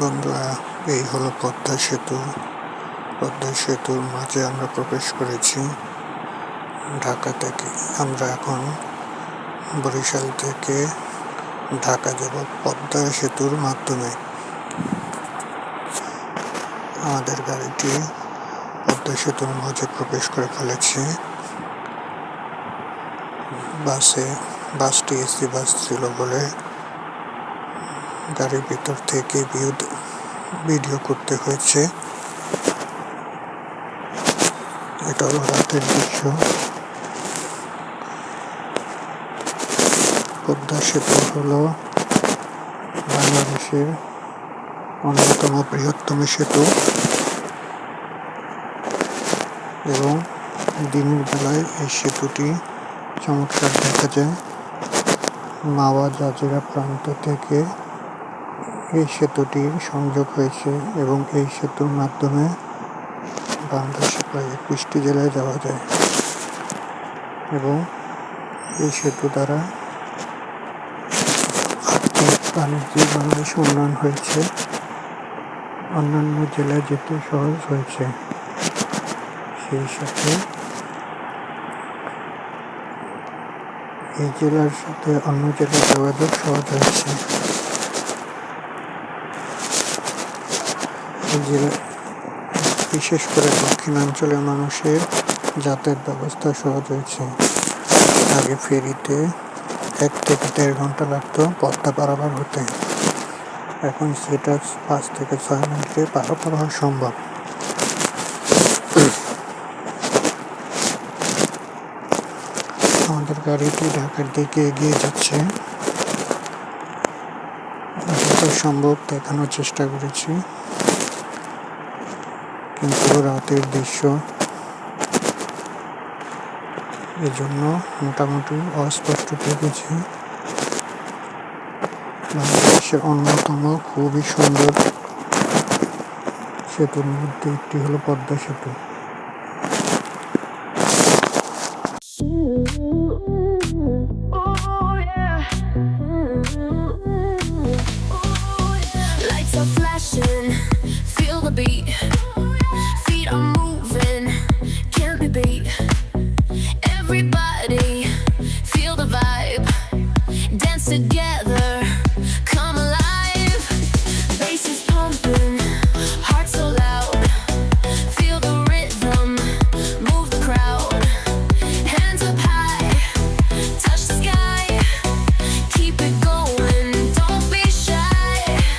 বন্ধুরা, এই হলো পদ্মা সেতু। পদ্মা সেতুর মাঝে আমরা প্রবেশ করেছি ঢাকা থেকে। আমরা এখন বরিশাল থেকে ঢাকা যাব পদ্মা সেতুর মাধ্যমে। আমাদের গাড়িটি পদ্মা সেতুর মাঝে প্রবেশ করে ফেলেছে। বাসটি এসি বাস ছিল বলে গাড়ির ভিতর থেকে ভিডিও করতে হয়েছে। এটা হলো রাতের দৃশ্য। পদ্মা সেতু হলো বাংলাদেশের অন্যতম বৃহত্তম সেতু এবং দিনের বেলায় এই সেতুটি চমৎকার দেখা যায়। মাওয়া জাজিরা প্রান্ত থেকে এই সেতুটির সংযোগ হয়েছে এবং এই সেতুর মাধ্যমে বাংলাদেশের প্রায় 21টি জেলায় যাওয়া যায় এবং এই সেতু দ্বারা আর্থিক বাণিজ্যিক বাংলাদেশে উন্নয়ন হয়েছে, অন্যান্য জেলায় যেতে সহজ হয়েছে। সেই সাথে এই জেলার সাথে অন্য জেলার যোগাযোগ সহজ হয়েছে। এই জেলা বিশেষ করে দক্ষিণাঞ্চলের মানুষের যাতায়াত ব্যবস্থা সহজ হয়েছে। আগে ফেরিতে 1 থেকে 1.5 ঘন্টা লাগতো পদ্মা পারাপার হতে, এখন সেটা 5 থেকে 6 মিনিটে পারাপার হওয়া সম্ভব। আমাদের গাড়িটি ঢাকার দিকে এগিয়ে যাচ্ছে। যত সম্ভব দেখানোর চেষ্টা করেছি, কিন্তু রাতের দৃশ্য এজন্য মোটামুটি অস্পষ্ট থেকেছে। বাংলাদেশের অন্যতম খুবই সুন্দর সেতুর মধ্যে একটি হলো পদ্মা সেতু।